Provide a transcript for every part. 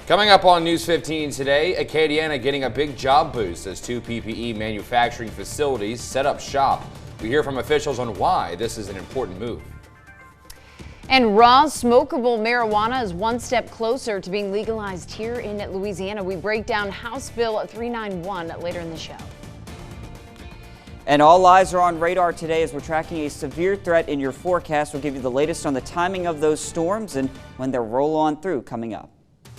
Coming up on News 15 today, Kadn getting a big job boost as two PPE manufacturing facilities set up shop. We hear from officials on why this is an important move. And raw, smokable marijuana is one step closer to being legalized here in Louisiana. We break down House Bill 391 later in the show. And all eyes are on radar today as we're tracking a severe threat in your forecast. We'll give you the latest on the timing of those storms and when they'll roll on through coming up.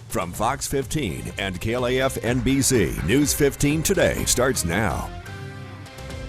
From Fox 15 and KLAF NBC, News 15 Today starts now.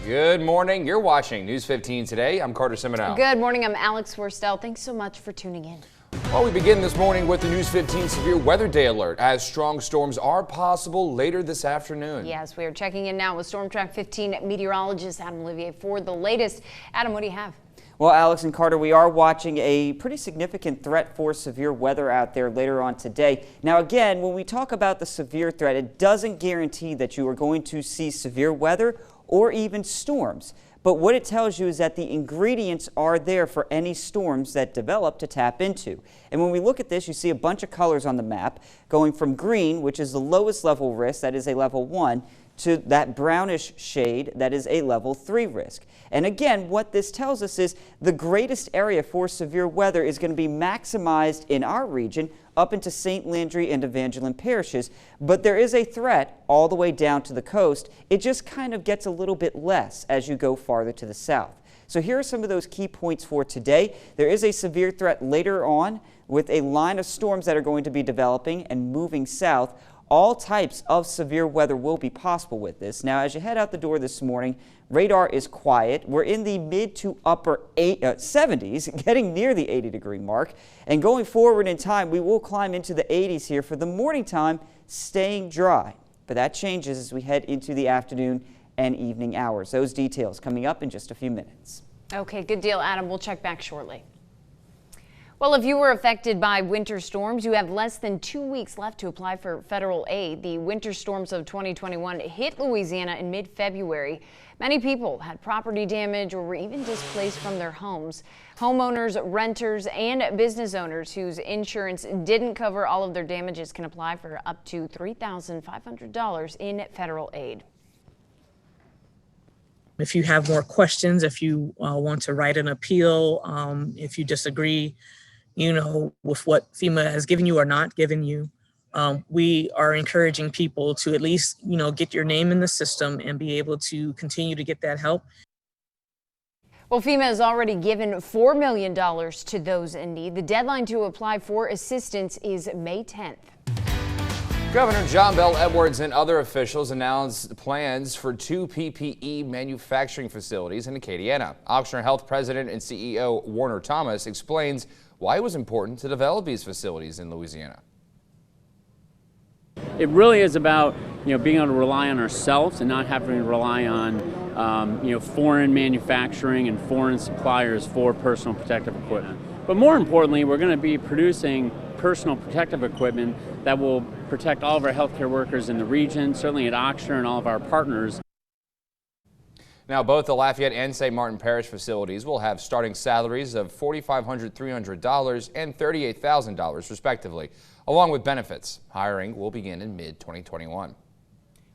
Good morning. You're watching News 15 Today. I'm Carter Simino. Good morning. I'm Alex Worstel. Thanks so much for tuning in. Well, we begin this morning with the News 15 Severe Weather Day alert as strong storms are possible later this afternoon. Yes, we are checking in now with Storm Track 15 meteorologist Adam Olivier for the latest. Adam, what do you have? Well, Alex and Carter, we are watching a pretty significant threat for severe weather out there later on today. Now, again, when we talk about the severe threat, it doesn't guarantee that you are going to see severe weather or even storms. But what it tells you is that the ingredients are there for any storms that develop to tap into. And when we look at this, you see a bunch of colors on the map going from green, which is the lowest level risk, that is a level 1, to that brownish shade that is a level 3 risk. And again, what this tells us is the greatest area for severe weather is going to be maximized in our region up into St. Landry and Evangeline parishes, but there is a threat all the way down to the coast. It just kind of gets a little bit less as you go farther to the south. So here are some of those key points for today. There is a severe threat later on with a line of storms that are going to be developing and moving south. All types of severe weather will be possible with this. Now, as you head out the door this morning, radar is quiet. We're in the mid to upper 70s, getting near the 80-degree mark. And going forward in time, we will climb into the 80s here for the morning time, staying dry. But that changes as we head into the afternoon and evening hours. Those details coming up in just a few minutes. Okay, good deal, Adam. We'll check back shortly. Well, if you were affected by winter storms, you have less than 2 weeks left to apply for federal aid. The winter storms of 2021 hit Louisiana in mid-February. Many people had property damage or were even displaced from their homes. Homeowners, renters, and business owners whose insurance didn't cover all of their damages can apply for up to $3,500 in federal aid. If you have more questions, if you want to write an appeal, if you disagree, with what FEMA has given you or not given you, we are encouraging people to at least, get your name in the system and be able to continue to get that help. Well, FEMA has already given $4 million to those in need. The deadline to apply for assistance is May 10th. Governor John Bel Edwards and other officials announced plans for two PPE manufacturing facilities in Acadiana. Ochsner Health President and CEO Warner Thomas explains why it was important to develop these facilities in Louisiana. It really is about being able to rely on ourselves and not having to rely on foreign manufacturing and foreign suppliers for personal protective equipment. But more importantly, we're going to be producing personal protective equipment that will protect all of our healthcare workers in the region, certainly at Ochsner and all of our partners. Now, both the Lafayette and St. Martin Parish facilities will have starting salaries of $4,500, $300, and $38,000 respectively, along with benefits. Hiring will begin in mid-2021.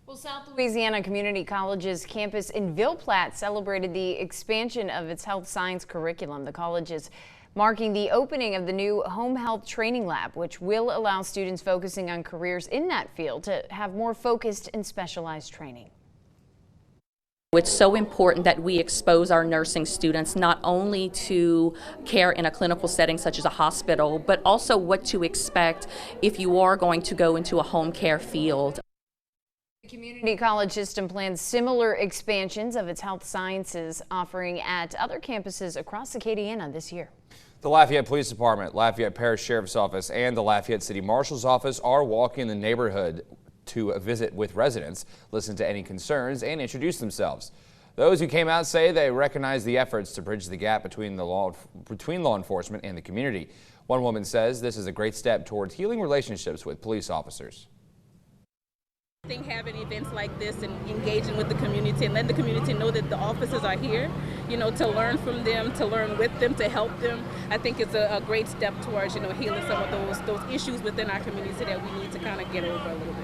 Well, South Louisiana Community College's campus in Ville Platte celebrated the expansion of its health science curriculum. The college is marking the opening of the new home health training lab, which will allow students focusing on careers in that field to have more focused and specialized training. It's so important that we expose our nursing students not only to care in a clinical setting such as a hospital, but also what to expect if you are going to go into a home care field. The community college system plans similar expansions of its health sciences offering at other campuses across Acadiana this year. The Lafayette Police Department, Lafayette Parish Sheriff's Office, and the Lafayette City Marshal's Office are walking the neighborhood to visit with residents, listen to any concerns, and introduce themselves. Those who came out say they recognize the efforts to bridge the gap between law enforcement and the community. One woman says this is a great step towards healing relationships with police officers. I think having events like this and engaging with the community and letting the community know that the officers are here, you know, to learn from them, to learn with them, to help them, I think it's a great step towards, you know, healing some of those issues within our community that we need to kind of get over a little bit.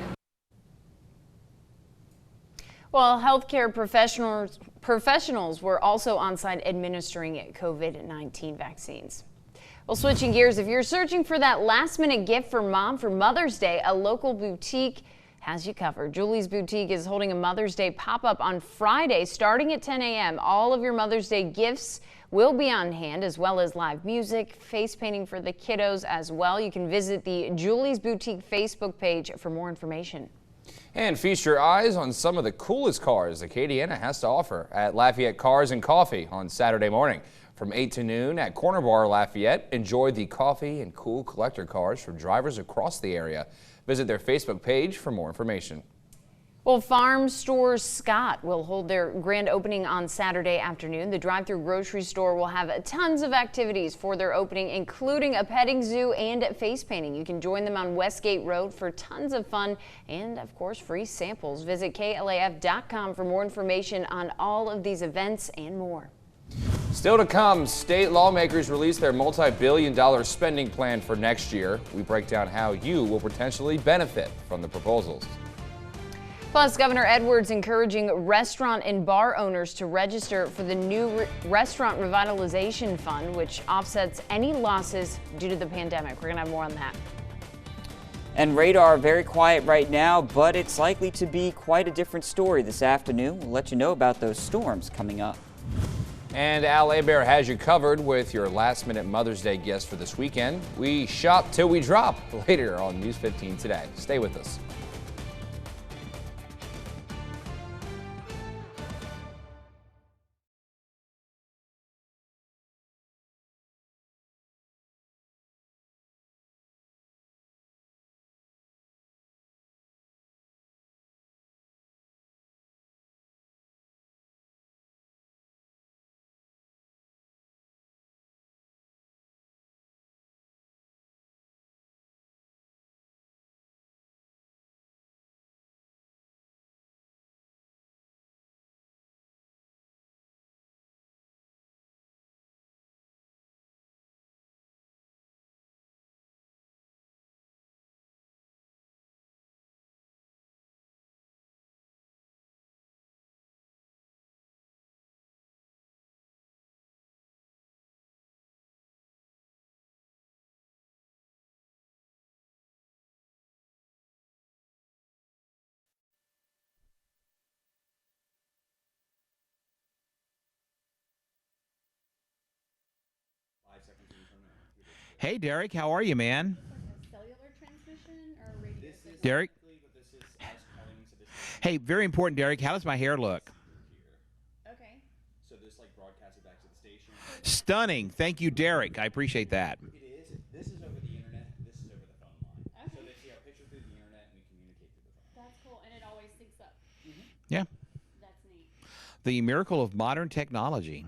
Well, healthcare professionals were also on site administering COVID-19 vaccines. Well, switching gears, if you're searching for that last-minute gift for mom for Mother's Day, a local boutique has you covered. Julie's Boutique is holding a Mother's Day pop-up on Friday starting at 10 a.m. All of your Mother's Day gifts will be on hand, as well as live music, face painting for the kiddos as well. You can visit the Julie's Boutique Facebook page for more information. And feast your eyes on some of the coolest cars that Kadn has to offer at Lafayette Cars and Coffee on Saturday morning. From 8 to noon at Corner Bar Lafayette, enjoy the coffee and cool collector cars from drivers across the area. Visit their Facebook page for more information. Well, Farm Store Scott will hold their grand opening on Saturday afternoon. The drive-through grocery store will have tons of activities for their opening, including a petting zoo and face painting. You can join them on Westgate Road for tons of fun and, of course, free samples. Visit KLAF.com for more information on all of these events and more. Still to come, state lawmakers release their multi-billion-dollar spending plan for next year. We break down how you will potentially benefit from the proposals. Plus, Governor Edwards encouraging restaurant and bar owners to register for the new Restaurant Revitalization Fund, which offsets any losses due to the pandemic. We're going to have more on that. And radar, very quiet right now, but it's likely to be quite a different story this afternoon. We'll let you know about those storms coming up. And Al Abear has you covered with your last-minute Mother's Day gifts for this weekend. We shop till we drop later on News 15 today. Stay with us. Hey, Derek, how are you, man? Cellular transmission or radio? Derek? Hey, very important, Derek. How does my hair look? Okay. So this broadcasting back to the station. Stunning. Thank you, Derek. I appreciate that. It is. This is over the internet. This is over the phone line. Okay. So they see our picture through the internet and we communicate through the phone. That's cool, and it always syncs up. Yeah. That's neat. The miracle of modern technology.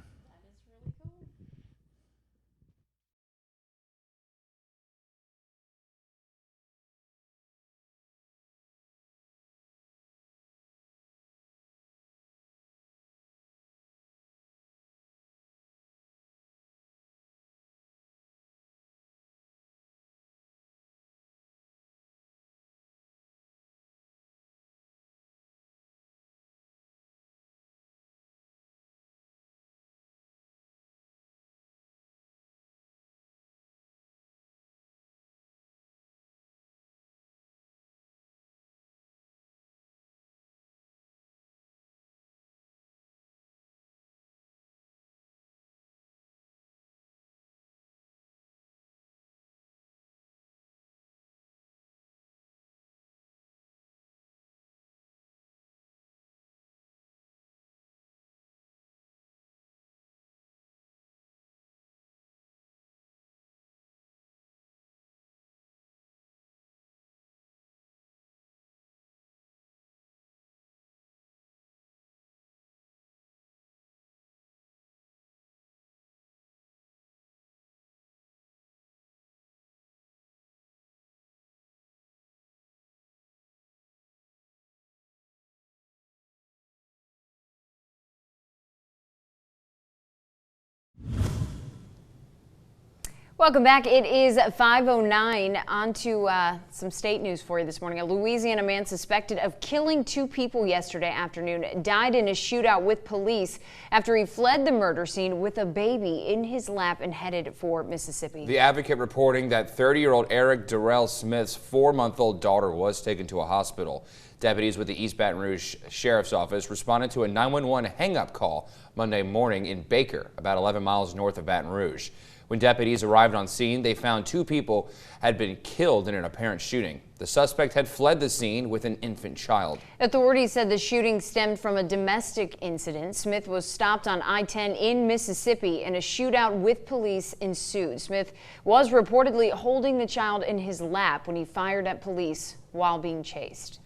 Welcome back. It is 5:09. On to some state news for you this morning. A Louisiana man suspected of killing 2 people yesterday afternoon died in a shootout with police after he fled the murder scene with a baby in his lap and headed for Mississippi. The Advocate reporting that 30-year-old Eric Darrell Smith's 4-month-old daughter was taken to a hospital. Deputies with the East Baton Rouge Sheriff's Office responded to a 911 hang-up call Monday morning in Baker, about 11 miles north of Baton Rouge. When deputies arrived on scene, they found 2 people had been killed in an apparent shooting. The suspect had fled the scene with an infant child. Authorities said the shooting stemmed from a domestic incident. Smith was stopped on I-10 in Mississippi and a shootout with police ensued. Smith was reportedly holding the child in his lap when he fired at police while being chased.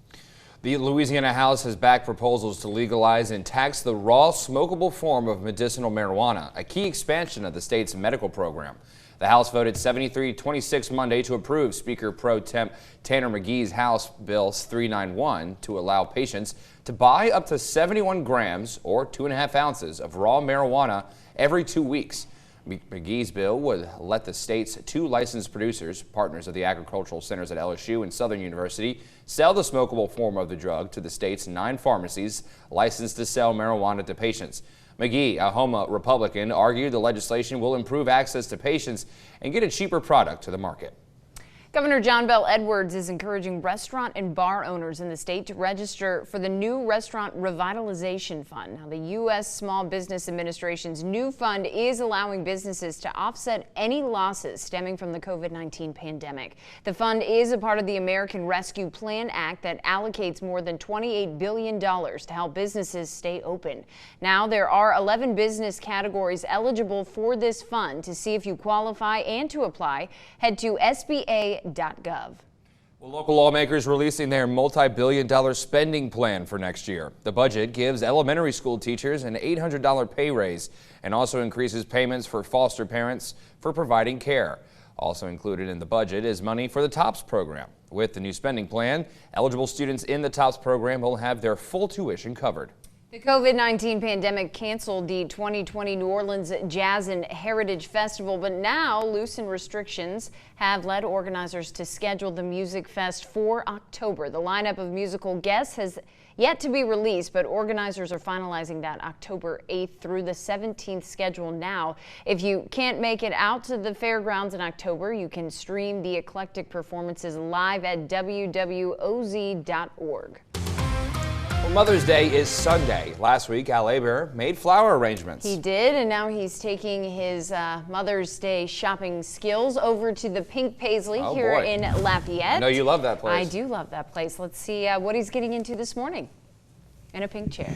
The Louisiana House has backed proposals to legalize and tax the raw, smokable form of medicinal marijuana, a key expansion of the state's medical program. The House voted 73-26 Monday to approve Speaker Pro Temp Tanner McGee's House Bill 391 to allow patients to buy up to 71 grams or 2.5 ounces of raw marijuana every 2 weeks. McGee's bill would let the state's 2 licensed producers, partners of the agricultural centers at LSU and Southern University, sell the smokable form of the drug to the state's 9 pharmacies licensed to sell marijuana to patients. McGee, a Homa Republican, argued the legislation will improve access to patients and get a cheaper product to the market. Governor John Bel Edwards is encouraging restaurant and bar owners in the state to register for the new Restaurant Revitalization Fund. Now, the U.S. Small Business Administration's new fund is allowing businesses to offset any losses stemming from the COVID-19 pandemic. The fund is a part of the American Rescue Plan Act that allocates more than $28 billion to help businesses stay open. Now, there are 11 business categories eligible for this fund. To see if you qualify and to apply, head to SBA.gov. Well, local lawmakers releasing their multi-billion-dollar spending plan for next year. The budget gives elementary school teachers an $800 pay raise and also increases payments for foster parents for providing care. Also included in the budget is money for the TOPS program. With the new spending plan, eligible students in the TOPS program will have their full tuition covered. The COVID-19 pandemic canceled the 2020 New Orleans Jazz and Heritage Festival, but now loosened restrictions have led organizers to schedule the Music Fest for October. The lineup of musical guests has yet to be released, but organizers are finalizing that October 8th through the 17th schedule now. If you can't make it out to the fairgrounds in October, you can stream the eclectic performances live at wwoz.org. Well, Mother's Day is Sunday. Last week, Al Aber made flower arrangements. He did, and now he's taking his Mother's Day shopping skills over to the Pink Paisley here in Lafayette. I know you love that place. I do love that place. Let's see what he's getting into this morning in a pink chair.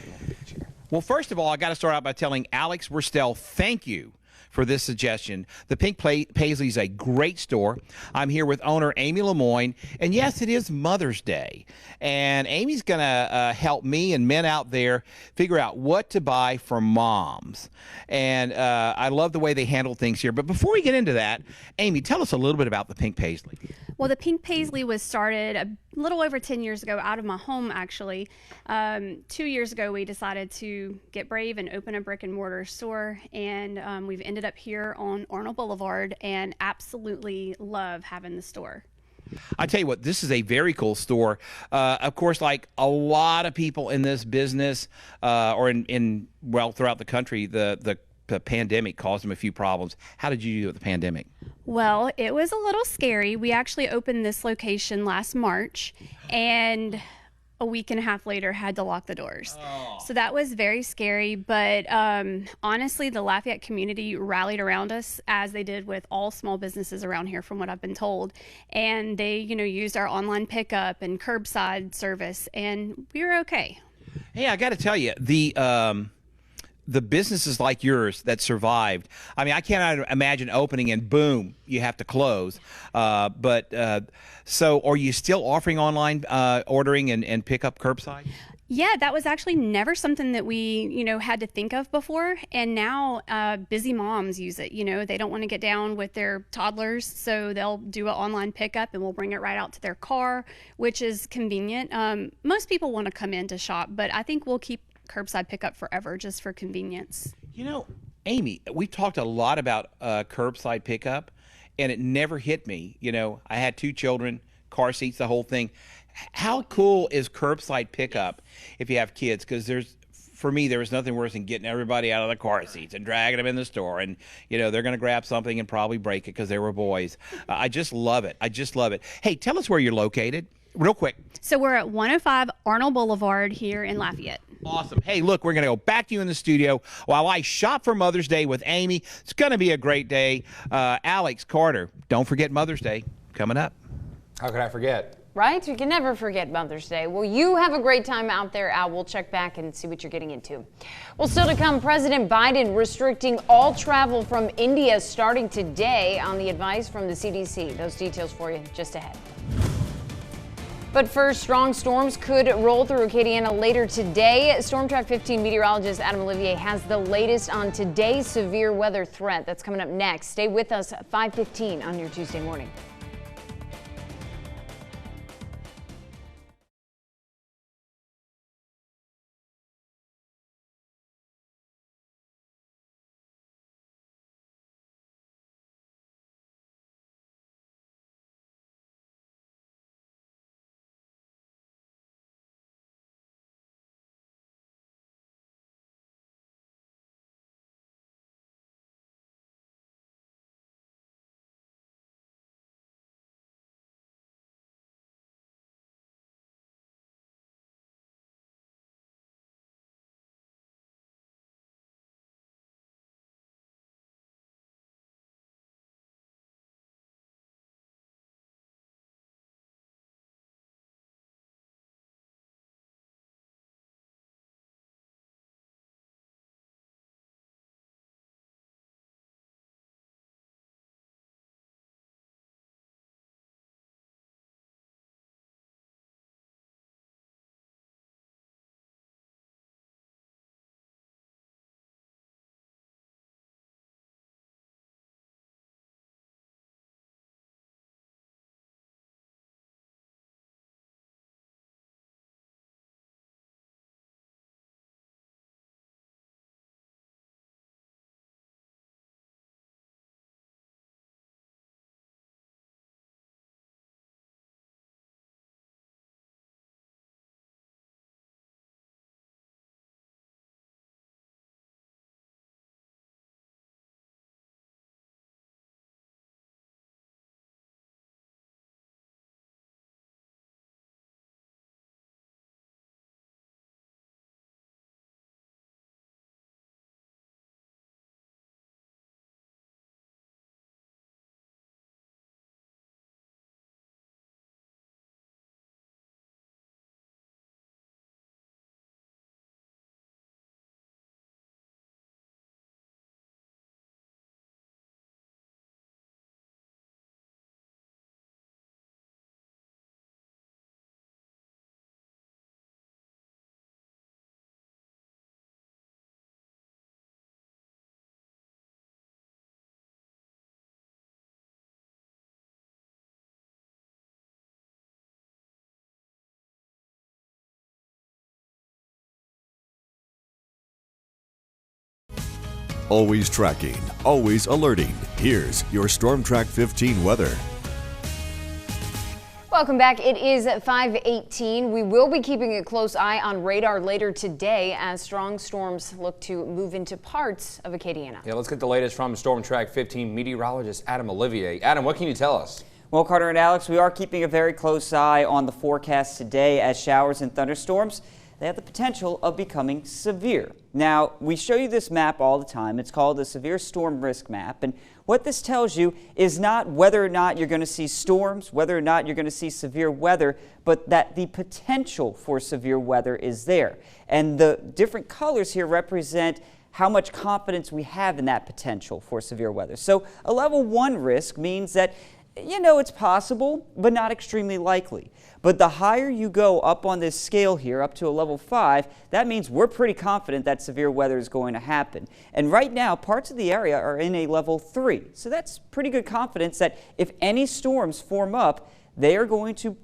Well, first of all, I got to start out by telling Alex Worstel thank you for this suggestion. The Pink Paisley is a great store. I'm here with owner Amy Lemoyne, and yes, it is Mother's Day, and Amy's going to help me and men out there figure out what to buy for moms. And I love the way they handle things here. But before we get into that, Amy, tell us a little bit about the Pink Paisley. Well, the Pink Paisley was started a little over 10 years ago out of my home, actually. 2 years ago, we decided to get brave and open a brick and mortar store, and we've ended up here on Arnold Boulevard and absolutely love having the store. I tell you what, this is a very cool store. Of course, like a lot of people in this business or well, throughout the country, the pandemic caused them a few problems. How did you do with the pandemic? Well, it was a little scary. We actually opened this location last March, and a week and a half later had to lock the doors. So that was very scary, but honestly, the Lafayette community rallied around us, as they did with all small businesses around here, from what I've been told. And they, used our online pickup and curbside service, and we were okay. Hey, I got to tell you, the businesses like yours that survived, I mean, I cannot imagine opening and boom, you have to close. So are you still offering online ordering and pick up curbside? Yeah, that was actually never something that we, had to think of before. And now busy moms use it. They don't want to get down with their toddlers, so they'll do an online pickup and we'll bring it right out to their car, which is convenient. Most people want to come in to shop, but I think we'll keep curbside pickup forever just for convenience. Amy, we've talked a lot about curbside pickup, and it never hit me. You know, I had 2 children, car seats, the whole thing. How cool is curbside pickup if you have kids? Because for me, there was nothing worse than getting everybody out of the car seats and dragging them in the store. And, you know, they're going to grab something and probably break it because they were boys. I just love it. I just love it. Hey, tell us where you're located real quick. So we're at 105 Arnold Boulevard here in Lafayette. Awesome. Hey, look, we're going to go back to you in the studio while I shop for Mother's Day with Amy. It's going to be a great day. Alex, Carter, don't forget Mother's Day coming up. How could I forget? Right? You can never forget Mother's Day. Well, you have a great time out there, Al. We'll check back and see what you're getting into. Well, still to come, President Biden restricting all travel from India starting today on the advice from the CDC. Those details for you just ahead. But first, strong storms could roll through Acadiana later today. Storm Track 15 meteorologist Adam Olivier has the latest on today's severe weather threat. That's coming up next. Stay with us at 5:15 on your Tuesday morning. Always tracking, always alerting. Here's your Storm Track 15 weather. Welcome back. It is 5:18. We will be keeping a close eye on radar later today as strong storms look to move into parts of Acadiana. Yeah, let's get the latest from Storm Track 15 meteorologist Adam Olivier. Adam, what can you tell us? Well, Carter and Alex, we are keeping a very close eye on the forecast today as showers and thunderstorms, they have the potential of becoming severe. Now, we show you this map all the time. It's called the Severe Storm Risk Map. And what this tells you is not whether or not you're going to see storms, whether or not you're going to see severe weather, but that the potential for severe weather is there. And the different colors here represent how much confidence we have in that potential for severe weather. So a level 1 risk means that, you know, it's possible, but not extremely likely. But the higher you go up on this scale here, up to a level 5, that means we're pretty confident that severe weather is going to happen. And right now, parts of the area are in a level 3. So that's pretty good confidence that if any storms form up, they are going to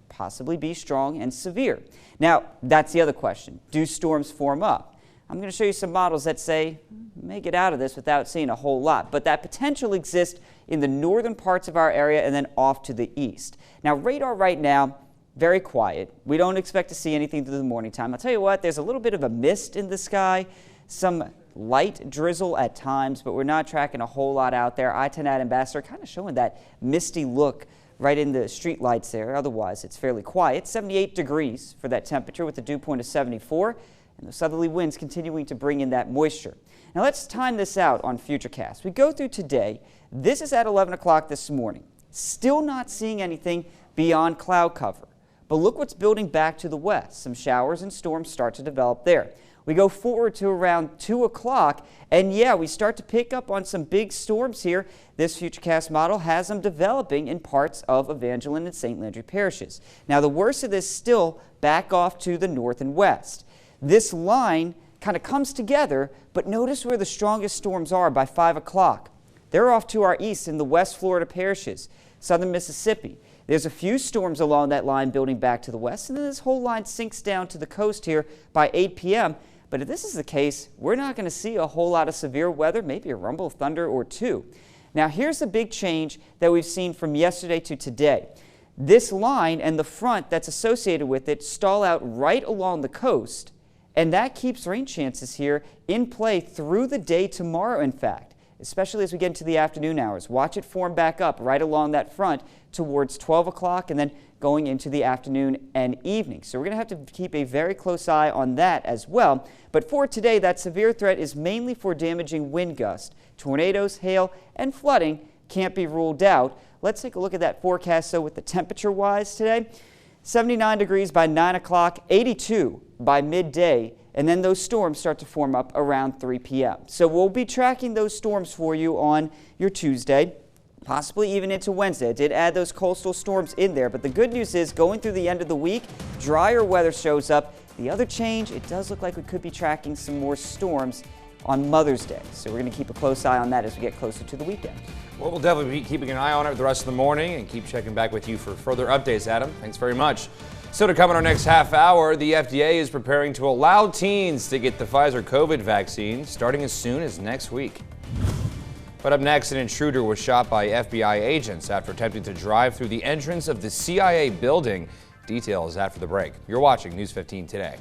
possibly be strong and severe. Now, that's the other question. Do storms form up? I'm going to show you some models that say may get out of this without seeing a whole lot, but that potential exists in the northern parts of our area and then off to the east. Now, radar right now, very quiet. We don't expect to see anything through the morning time. I'll tell you what, there's a little bit of a mist in the sky, some light drizzle at times, but we're not tracking a whole lot out there. I-10 at Ambassador kind of showing that misty look right in the street lights there. Otherwise, it's fairly quiet. 78 degrees for that temperature with a dew point of 74. And the southerly winds continuing to bring in that moisture. Now let's time this out on Futurecast. We go through today. This is at 11 o'clock this morning. Still not seeing anything beyond cloud cover. But look what's building back to the west. Some showers and storms start to develop there. We go forward to around 2 o'clock, and yeah, we start to pick up on some big storms here. This Futurecast model has them developing in parts of Evangeline and St. Landry parishes. Now, the worst of this still back off to the north and west. This line kind of comes together, but notice where the strongest storms are by 5 o'clock. They're off to our east in the West Florida parishes, southern Mississippi. There's a few storms along that line building back to the west, and then this whole line sinks down to the coast here by 8 p.m. But if this is the case, we're not going to see a whole lot of severe weather, maybe a rumble of thunder or two. Now, here's the big change that we've seen from yesterday to today. This line and the front that's associated with it stall out right along the coast, and that keeps rain chances here in play through the day tomorrow, in fact, especially as we get into the afternoon hours. Watch it form back up right along that front towards 12 o'clock and then going into the afternoon and evening. So we're going to have to keep a very close eye on that as well. But for today, that severe threat is mainly for damaging wind gusts. Tornadoes, hail, and flooding can't be ruled out. Let's take a look at that forecast. So with the temperature-wise today, 79 degrees by 9 o'clock, 82 by midday, and then those storms start to form up around 3 p.m. So we'll be tracking those storms for you on your Tuesday, possibly even into Wednesday. I did add those coastal storms in there, but the good news is going through the end of the week, drier weather shows up. The other change, it does look like we could be tracking some more storms on Mother's Day. So we're going to keep a close eye on that as we get closer to the weekend. Well, we'll definitely be keeping an eye on it the rest of the morning and keep checking back with you for further updates, Adam. Thanks very much. So to come in our next half hour, the FDA is preparing to allow teens to get the Pfizer COVID vaccine starting as soon as next week. But up next, an intruder was shot by FBI agents after attempting to drive through the entrance of the CIA building. Details after the break. You're watching News 15 Today.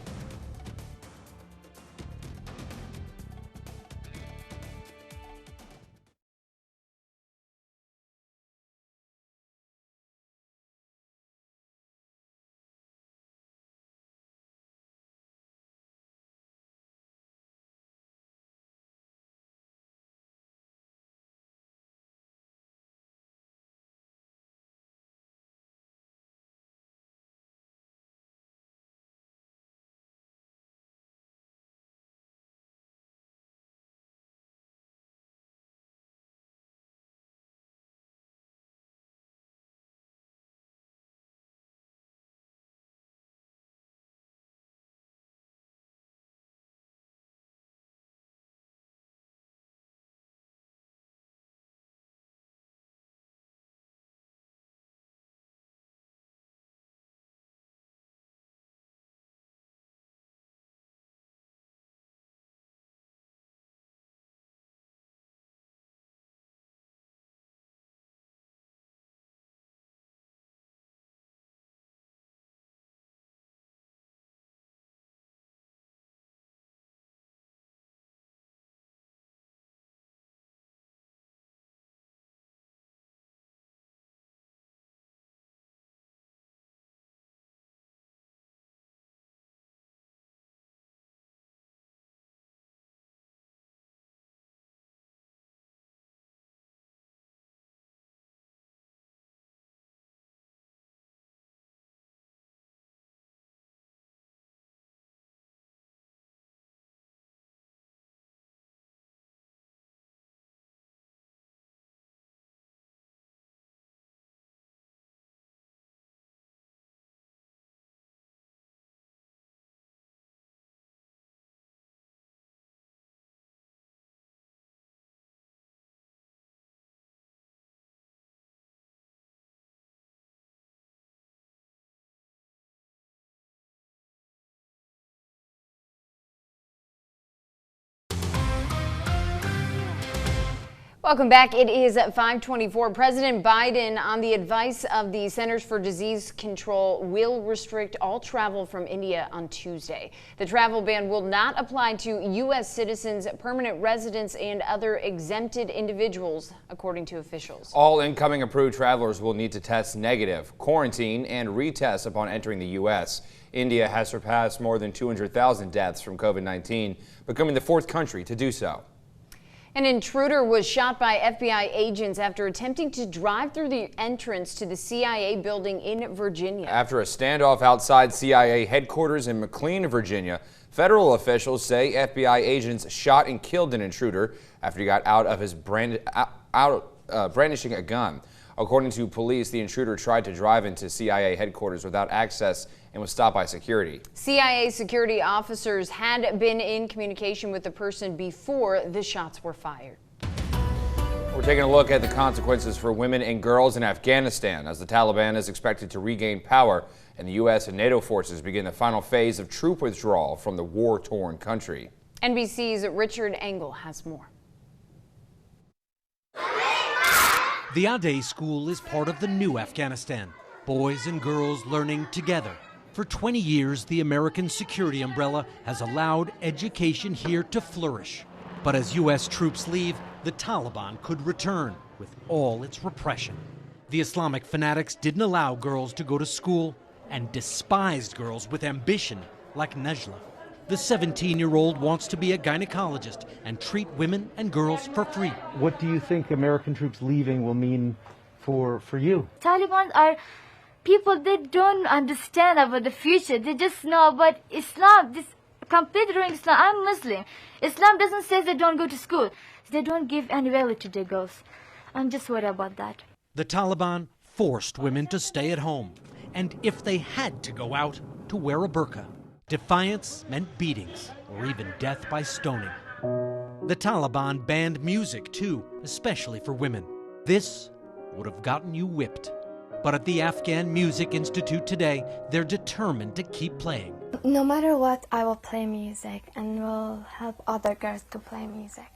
Welcome back. It is at 5:24. President Biden, on the advice of the Centers for Disease Control, will restrict all travel from India on Tuesday. The travel ban will not apply to U.S. citizens, permanent residents, and other exempted individuals, according to officials. All incoming approved travelers will need to test negative, quarantine, and retest upon entering the U.S. India has surpassed more than 200,000 deaths from COVID-19, becoming the fourth country to do so. An intruder was shot by FBI agents after attempting to drive through the entrance to the CIA building in Virginia. After a standoff outside CIA headquarters in McLean, Virginia, federal officials say FBI agents shot and killed an intruder after he got out of his brandishing a gun. According to police, the intruder tried to drive into CIA headquarters without access and was stopped by security. CIA security officers had been in communication with the person before the shots were fired. We're taking a look at the consequences for women and girls in Afghanistan as the Taliban is expected to regain power and the U.S. and NATO forces begin the final phase of troop withdrawal from the war-torn country. NBC's Richard Engel has more. The Ade School is part of the new Afghanistan. Boys and girls learning together. For 20 years, the American security umbrella has allowed education here to flourish. But as U.S. troops leave, the Taliban could return with all its repression. The Islamic fanatics didn't allow girls to go to school and despised girls with ambition like Najla. The 17-year-old wants to be a gynecologist and treat women and girls for free. What do you think American troops leaving will mean for you? Taliban are people that don't understand about the future. They just know about Islam, this complete ruin Islam. I'm Muslim. Islam doesn't say they don't go to school. They don't give any value to their girls. I'm just worried about that. The Taliban forced women to stay at home, and if they had to go out, to wear a burqa. Defiance meant beatings or even death by stoning. The Taliban banned music too, especially for women. This would have gotten you whipped. But at the Afghan Music Institute today, they're determined to keep playing. No matter what, I will play music and will help other girls to play music.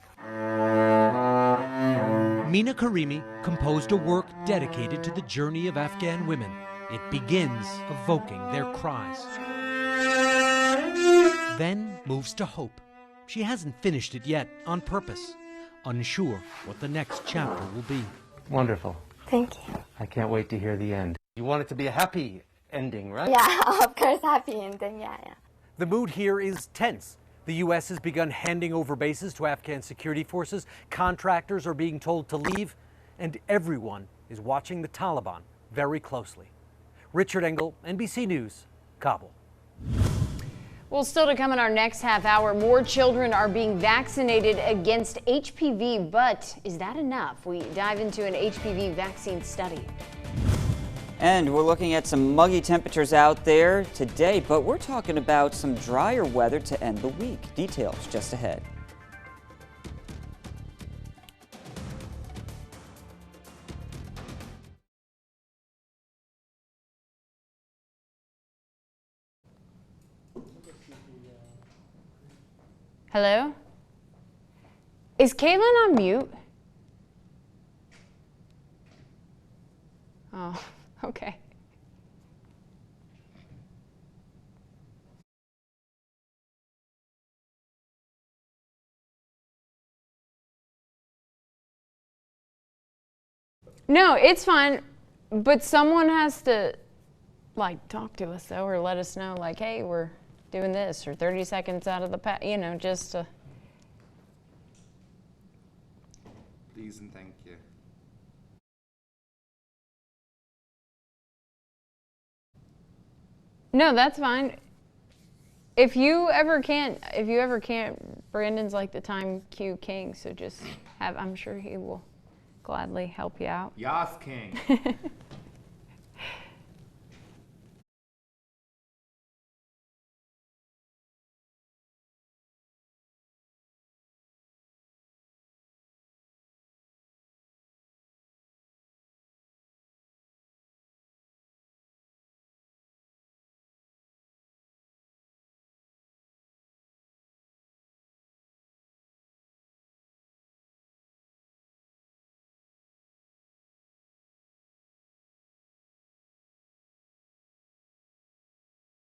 Mina Karimi composed a work dedicated to the journey of Afghan women. It begins evoking their cries. Then moves to hope. She hasn't finished it yet on purpose, unsure what the next chapter will be. Wonderful. Thank you. I can't wait to hear the end. You want it to be a happy ending, right? Yeah, of course, happy ending, yeah. The mood here is tense. The U.S. has begun handing over bases to Afghan security forces. Contractors are being told to leave, and everyone is watching the Taliban very closely. Richard Engel, NBC News, Kabul. Well, still to come in our next half hour, more children are being vaccinated against HPV, but is that enough? We dive into an HPV vaccine study. And we're looking at some muggy temperatures out there today, but we're talking about some drier weather to end the week. Details just ahead. Hello? Is Kaylin on mute? Oh, okay. No, it's fine, but someone has to, like, talk to us, though, or let us know, like, hey, we're doing this, or 30 seconds out of the you know, just to. Please and thank you. No, that's fine. If you ever can't, Brandon's like the time cue king, so just have, I'm sure he will gladly help you out. Yas King.